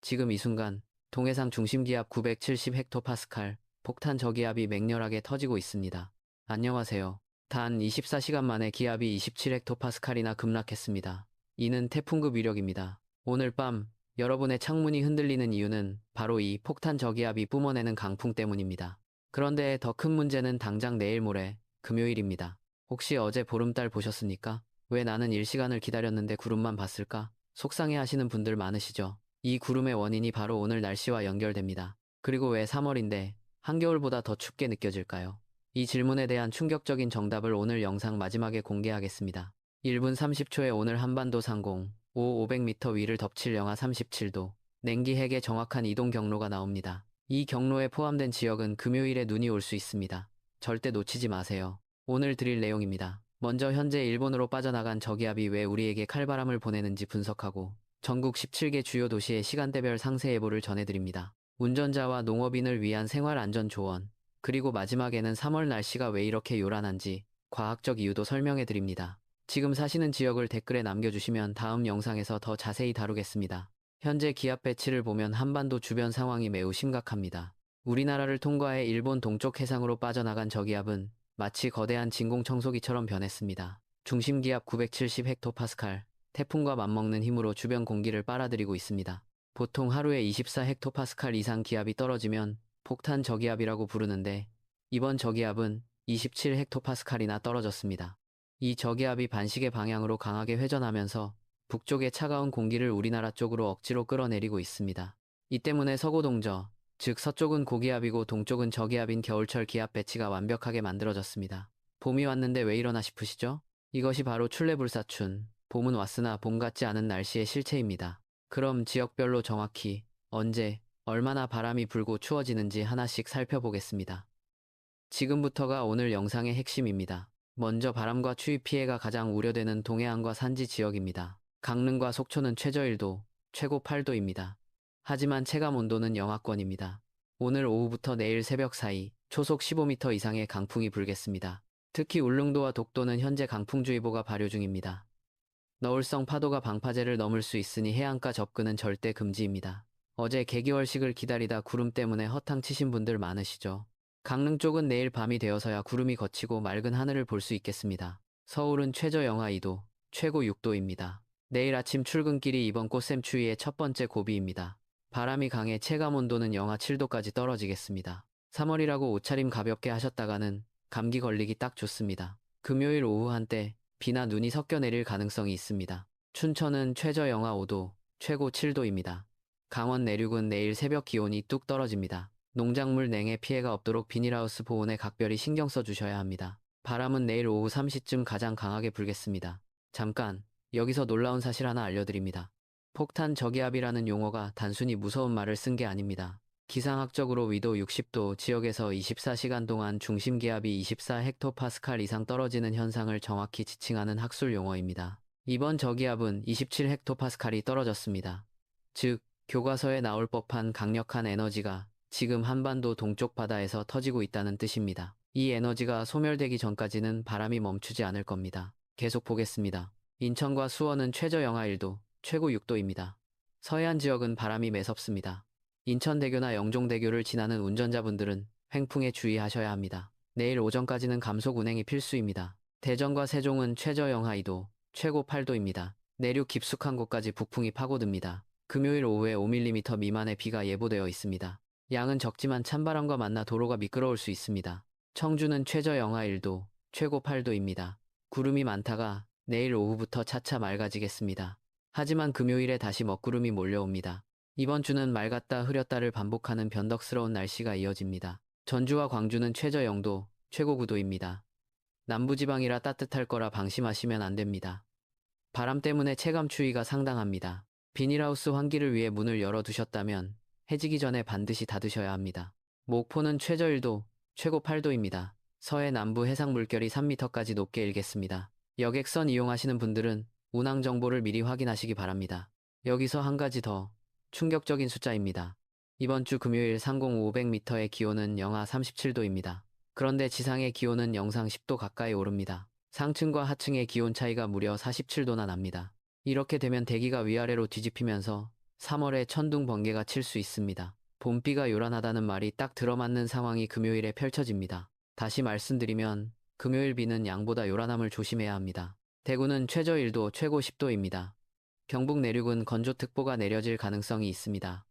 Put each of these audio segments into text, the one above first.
지금 이 순간 동해상 중심기압 970헥토파스칼, 폭탄 저기압이 맹렬하게 터지고 있습니다. 안녕하세요. 단 24시간 만에 기압이 27헥토파스칼이나 급락했습니다. 이는 태풍급 위력입니다. 오늘 밤 여러분의 창문이 흔들리는 이유는 바로 이 폭탄 저기압이 뿜어내는 강풍 때문입니다. 그런데 더 큰 문제는 당장 내일 모레 금요일입니다. 혹시 어제 보름달 보셨습니까? 왜 나는 일시간을 기다렸는데 구름만 봤을까? 속상해 하시는 분들 많으시죠? 이 구름의 원인이 바로 오늘 날씨와 연결됩니다. 그리고 왜 3월인데 한겨울보다 더 춥게 느껴질까요? 이 질문에 대한 충격적인 정답을 오늘 영상 마지막에 공개하겠습니다. 1분 30초에 오늘 한반도 상공, 500m 위를 덮칠 영하 37도, 냉기 핵의 정확한 이동 경로가 나옵니다. 이 경로에 포함된 지역은 금요일에 눈이 올 수 있습니다. 절대 놓치지 마세요. 오늘 드릴 내용입니다. 먼저 현재 일본으로 빠져나간 저기압이 왜 우리에게 칼바람을 보내는지 분석하고 전국 17개 주요 도시의 시간대별 상세 예보를 전해드립니다. 운전자와 농업인을 위한 생활안전 조언, 그리고 마지막에는 3월 날씨가 왜 이렇게 요란한지 과학적 이유도 설명해드립니다. 지금 사시는 지역을 댓글에 남겨주시면 다음 영상에서 더 자세히 다루겠습니다. 현재 기압 배치를 보면 한반도 주변 상황이 매우 심각합니다. 우리나라를 통과해 일본 동쪽 해상으로 빠져나간 저기압은 마치 거대한 진공청소기처럼 변했습니다. 중심기압 970헥토파스칼, 태풍과 맞먹는 힘으로 주변 공기를 빨아들이고 있습니다. 보통 하루에 24헥토파스칼 이상 기압이 떨어지면 폭탄 저기압이라고 부르는데 이번 저기압은 27헥토파스칼이나 떨어졌습니다. 이 저기압이 반시계 방향으로 강하게 회전하면서 북쪽의 차가운 공기를 우리나라 쪽으로 억지로 끌어내리고 있습니다. 이 때문에 서고동저, 즉 서쪽은 고기압이고 동쪽은 저기압인 겨울철 기압 배치가 완벽하게 만들어졌습니다. 봄이 왔는데 왜 이러나 싶으시죠? 이것이 바로 출래불사춘, 봄은 왔으나 봄 같지 않은 날씨의 실체입니다. 그럼 지역별로 정확히 언제, 얼마나 바람이 불고 추워지는지 하나씩 살펴보겠습니다. 지금부터가 오늘 영상의 핵심입니다. 먼저 바람과 추위 피해가 가장 우려되는 동해안과 산지 지역입니다. 강릉과 속초는 최저 1도, 최고 8도입니다. 하지만 체감 온도는 영하권입니다. 오늘 오후부터 내일 새벽 사이 초속 15m 이상의 강풍이 불겠습니다. 특히 울릉도와 독도는 현재 강풍주의보가 발효 중입니다. 너울성 파도가 방파제를 넘을 수 있으니 해안가 접근은 절대 금지입니다. 어제 개기월식을 기다리다 구름 때문에 허탕 치신 분들 많으시죠? 강릉 쪽은 내일 밤이 되어서야 구름이 걷히고 맑은 하늘을 볼 수 있겠습니다. 서울은 최저 영하 2도, 최고 6도입니다. 내일 아침 출근길이 이번 꽃샘 추위의 첫 번째 고비입니다. 바람이 강해 체감온도는 영하 7도까지 떨어지겠습니다. 3월이라고 옷차림 가볍게 하셨다가는 감기 걸리기 딱 좋습니다. 금요일 오후 한때 비나 눈이 섞여 내릴 가능성이 있습니다. 춘천은 최저 영하 5도, 최고 7도입니다. 강원 내륙은 내일 새벽 기온이 뚝 떨어집니다. 농작물 냉해 피해가 없도록 비닐하우스 보온에 각별히 신경 써주셔야 합니다. 바람은 내일 오후 3시쯤 가장 강하게 불겠습니다. 잠깐, 여기서 놀라운 사실 하나 알려드립니다. 폭탄 저기압이라는 용어가 단순히 무서운 말을 쓴 게 아닙니다. 기상학적으로 위도 60도 지역에서 24시간 동안 중심기압이 24헥토파스칼 이상 떨어지는 현상을 정확히 지칭하는 학술 용어입니다. 이번 저기압은 27헥토파스칼이 떨어졌습니다. 즉, 교과서에 나올 법한 강력한 에너지가 지금 한반도 동쪽 바다에서 터지고 있다는 뜻입니다. 이 에너지가 소멸되기 전까지는 바람이 멈추지 않을 겁니다. 계속 보겠습니다. 인천과 수원은 최저 영하 1도, 최고 6도입니다. 서해안 지역은 바람이 매섭습니다. 인천대교나 영종대교를 지나는 운전자분들은 횡풍에 주의하셔야 합니다. 내일 오전까지는 감속 운행이 필수입니다. 대전과 세종은 최저 영하 2도, 최고 8도입니다. 내륙 깊숙한 곳까지 북풍이 파고듭니다. 금요일 오후에 5mm 미만의 비가 예보되어 있습니다. 양은 적지만 찬바람과 만나 도로가 미끄러울 수 있습니다. 청주는 최저 영하 1도, 최고 8도입니다. 구름이 많다가 내일 오후부터 차차 맑아지겠습니다. 하지만 금요일에 다시 먹구름이 몰려옵니다. 이번 주는 맑았다 흐렸다를 반복하는 변덕스러운 날씨가 이어집니다. 전주와 광주는 최저 0도, 최고 9도입니다. 남부지방이라 따뜻할 거라 방심하시면 안 됩니다. 바람 때문에 체감 추위가 상당합니다. 비닐하우스 환기를 위해 문을 열어두셨다면 해지기 전에 반드시 닫으셔야 합니다. 목포는 최저 1도, 최고 8도입니다. 서해 남부 해상 물결이 3m까지 높게 일겠습니다. 여객선 이용하시는 분들은 운항 정보를 미리 확인하시기 바랍니다. 여기서 한 가지 더 충격적인 숫자입니다. 이번 주 금요일 상공 500m의 기온은 영하 37도입니다. 그런데 지상의 기온은 영상 10도 가까이 오릅니다. 상층과 하층의 기온 차이가 무려 47도나 납니다. 이렇게 되면 대기가 위아래로 뒤집히면서 3월에 천둥 번개가 칠 수 있습니다. 봄비가 요란하다는 말이 딱 들어맞는 상황이 금요일에 펼쳐집니다. 다시 말씀드리면 금요일 비는 양보다 요란함을 조심해야 합니다. 대구는 최저 1도, 최고 10도입니다. 경북 내륙은 건조특보가 내려질 가능성이 있습니다.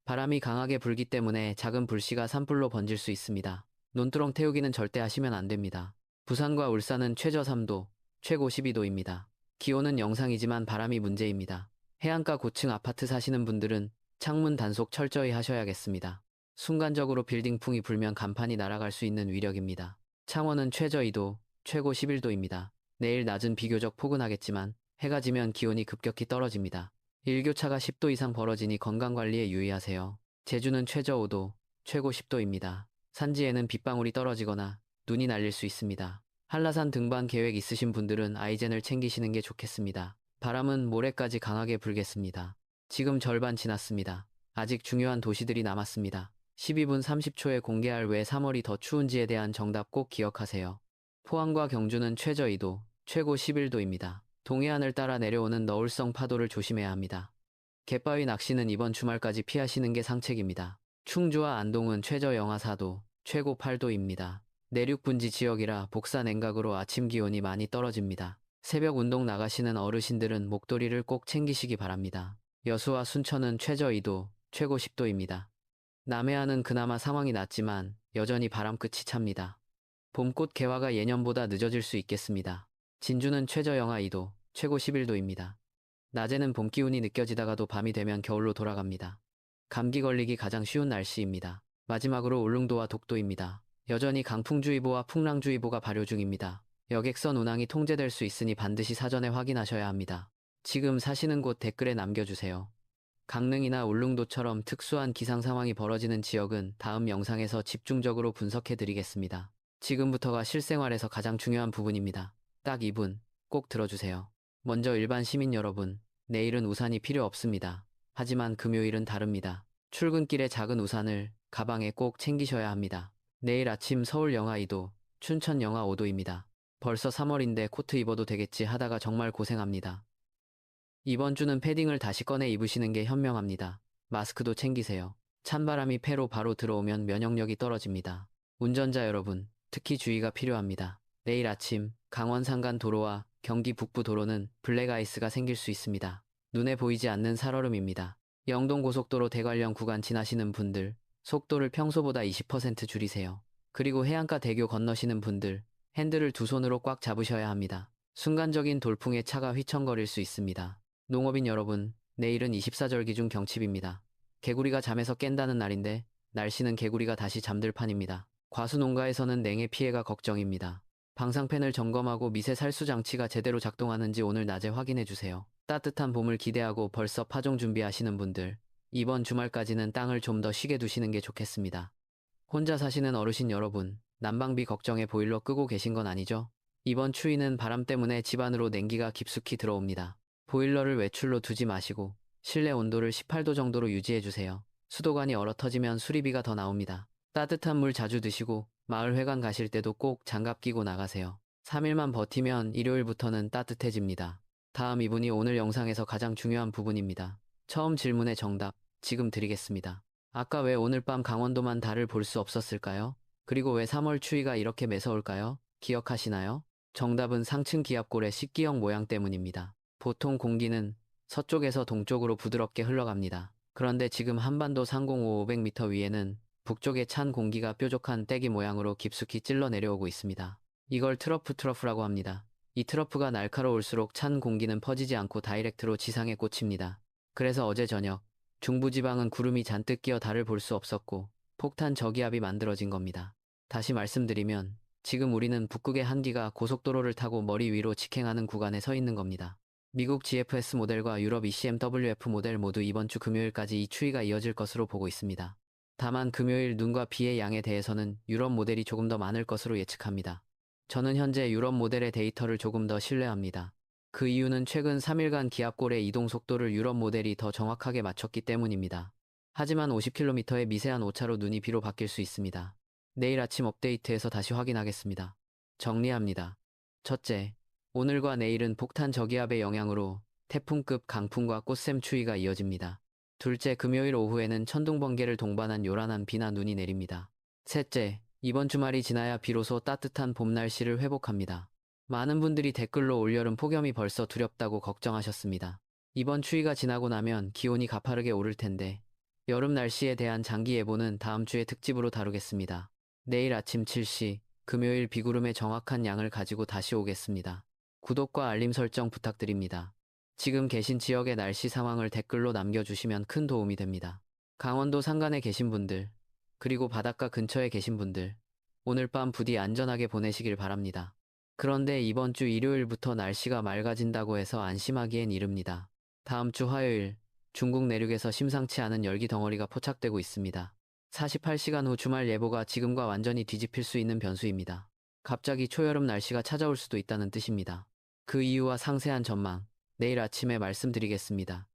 바람이 강하게 불기 때문에 작은 불씨가 산불로 번질 수 있습니다. 논두렁 태우기는 절대 하시면 안 됩니다. 부산과 울산은 최저 3도, 최고 12도입니다. 기온은 영상이지만 바람이 문제입니다. 해안가 고층 아파트 사시는 분들은 창문 단속 철저히 하셔야겠습니다. 순간적으로 빌딩풍이 불면 간판이 날아갈 수 있는 위력입니다. 창원은 최저 2도, 최고 11도입니다. 내일 낮은 비교적 포근하겠지만 해가 지면 기온이 급격히 떨어집니다. 일교차가 10도 이상 벌어지니 건강관리에 유의하세요. 제주는 최저 5도, 최고 10도입니다. 산지에는 빗방울이 떨어지거나 눈이 날릴 수 있습니다. 한라산 등반 계획 있으신 분들은 아이젠을 챙기시는 게 좋겠습니다. 바람은 모레까지 강하게 불겠습니다. 지금 절반 지났습니다. 아직 중요한 도시들이 남았습니다. 12분 30초에 공개할 왜 3월이 더 추운지에 대한 정답 꼭 기억하세요. 포항과 경주는 최저 2도, 최고 11도입니다. 동해안을 따라 내려오는 너울성 파도를 조심해야 합니다. 갯바위 낚시는 이번 주말까지 피하시는 게 상책입니다. 충주와 안동은 최저 영하 4도, 최고 8도입니다. 내륙 분지 지역이라 복사 냉각으로 아침 기온이 많이 떨어집니다. 새벽 운동 나가시는 어르신들은 목도리를 꼭 챙기시기 바랍니다. 여수와 순천은 최저 2도, 최고 10도입니다. 남해안은 그나마 상황이 낫지만 여전히 바람 끝이 찹니다. 봄꽃 개화가 예년보다 늦어질 수 있겠습니다. 진주는 최저 영하 2도, 최고 11도입니다. 낮에는 봄 기운이 느껴지다가도 밤이 되면 겨울로 돌아갑니다. 감기 걸리기 가장 쉬운 날씨입니다. 마지막으로 울릉도와 독도입니다. 여전히 강풍주의보와 풍랑주의보가 발효 중입니다. 여객선 운항이 통제될 수 있으니 반드시 사전에 확인하셔야 합니다. 지금 사시는 곳 댓글에 남겨주세요. 강릉이나 울릉도처럼 특수한 기상 상황이 벌어지는 지역은 다음 영상에서 집중적으로 분석해 드리겠습니다. 지금부터가 실생활에서 가장 중요한 부분입니다. 딱 2분 꼭 들어주세요. 먼저 일반 시민 여러분, 내일은 우산이 필요 없습니다. 하지만 금요일은 다릅니다. 출근길에 작은 우산을 가방에 꼭 챙기셔야 합니다. 내일 아침 서울 영하 2도, 춘천 영하 5도입니다. 벌써 3월인데 코트 입어도 되겠지 하다가 정말 고생합니다. 이번 주는 패딩을 다시 꺼내 입으시는 게 현명합니다. 마스크도 챙기세요. 찬바람이 폐로 바로 들어오면 면역력이 떨어집니다. 운전자 여러분, 특히 주의가 필요합니다. 내일 아침 강원 산간 도로와 경기 북부 도로는 블랙아이스가 생길 수 있습니다. 눈에 보이지 않는 살얼음입니다. 영동 고속도로 대관령 구간 지나시는 분들, 속도를 평소보다 20% 줄이세요. 그리고 해안가 대교 건너시는 분들, 핸들을 두 손으로 꽉 잡으셔야 합니다. 순간적인 돌풍에 차가 휘청거릴 수 있습니다. 농업인 여러분, 내일은 24절기 중 경칩입니다. 개구리가 잠에서 깬다는 날인데 날씨는 개구리가 다시 잠들 판입니다. 과수농가에서는 냉해 피해가 걱정입니다. 방상팬을 점검하고 미세 살수 장치가 제대로 작동하는지 오늘 낮에 확인해 주세요. 따뜻한 봄을 기대하고 벌써 파종 준비하시는 분들, 이번 주말까지는 땅을 좀 더 쉬게 두시는 게 좋겠습니다. 혼자 사시는 어르신 여러분, 난방비 걱정에 보일러 끄고 계신 건 아니죠? 이번 추위는 바람 때문에 집 안으로 냉기가 깊숙이 들어옵니다. 보일러를 외출로 두지 마시고 실내 온도를 18도 정도로 유지해 주세요. 수도관이 얼어 터지면 수리비가 더 나옵니다. 따뜻한 물 자주 드시고 마을 회관 가실 때도 꼭 장갑 끼고 나가세요. 3일만 버티면 일요일부터는 따뜻해집니다. 다음 이분이 오늘 영상에서 가장 중요한 부분입니다. 처음 질문의 정답 지금 드리겠습니다. 아까 왜 오늘 밤 강원도만 달을 볼 수 없었을까요? 그리고 왜 3월 추위가 이렇게 매서울까요? 기억하시나요? 정답은 상층 기압골의 식기형 모양 때문입니다. 보통 공기는 서쪽에서 동쪽으로 부드럽게 흘러갑니다. 그런데 지금 한반도 상공 500m 위에는 북쪽의 찬 공기가 뾰족한 떼기 모양으로 깊숙이 찔러 내려오고 있습니다. 이걸 트러프라고 합니다. 이 트러프가 날카로울수록 찬 공기는 퍼지지 않고 다이렉트로 지상에 꽂힙니다. 그래서 어제 저녁 중부지방은 구름이 잔뜩 끼어 달을 볼 수 없었고 폭탄 저기압이 만들어진 겁니다. 다시 말씀드리면 지금 우리는 북극의 한기가 고속도로를 타고 머리 위로 직행하는 구간에 서 있는 겁니다. 미국 GFS 모델과 유럽 ECMWF 모델 모두 이번 주 금요일까지 이 추위가 이어질 것으로 보고 있습니다. 다만 금요일 눈과 비의 양에 대해서는 유럽 모델이 조금 더 많을 것으로 예측합니다. 저는 현재 유럽 모델의 데이터를 조금 더 신뢰합니다. 그 이유는 최근 3일간 기압골의 이동 속도를 유럽 모델이 더 정확하게 맞췄기 때문입니다. 하지만 50km의 미세한 오차로 눈이 비로 바뀔 수 있습니다. 내일 아침 업데이트에서 다시 확인하겠습니다. 정리합니다. 첫째, 오늘과 내일은 폭탄 저기압의 영향으로 태풍급 강풍과 꽃샘 추위가 이어집니다. 둘째, 금요일 오후에는 천둥 번개를 동반한 요란한 비나 눈이 내립니다. 셋째, 이번 주말이 지나야 비로소 따뜻한 봄 날씨를 회복합니다. 많은 분들이 댓글로 올여름 폭염이 벌써 두렵다고 걱정하셨습니다. 이번 추위가 지나고 나면 기온이 가파르게 오를 텐데 여름 날씨에 대한 장기 예보는 다음 주에 특집으로 다루겠습니다. 내일 아침 7시 금요일 비구름의 정확한 양을 가지고 다시 오겠습니다. 구독과 알림 설정 부탁드립니다. 지금 계신 지역의 날씨 상황을 댓글로 남겨주시면 큰 도움이 됩니다. 강원도 산간에 계신 분들, 그리고 바닷가 근처에 계신 분들, 오늘 밤 부디 안전하게 보내시길 바랍니다. 그런데 이번 주 일요일부터 날씨가 맑아진다고 해서 안심하기엔 이릅니다. 다음 주 화요일, 중국 내륙에서 심상치 않은 열기 덩어리가 포착되고 있습니다. 48시간 후 주말 예보가 지금과 완전히 뒤집힐 수 있는 변수입니다. 갑자기 초여름 날씨가 찾아올 수도 있다는 뜻입니다. 그 이유와 상세한 전망, 내일 아침에 말씀드리겠습니다.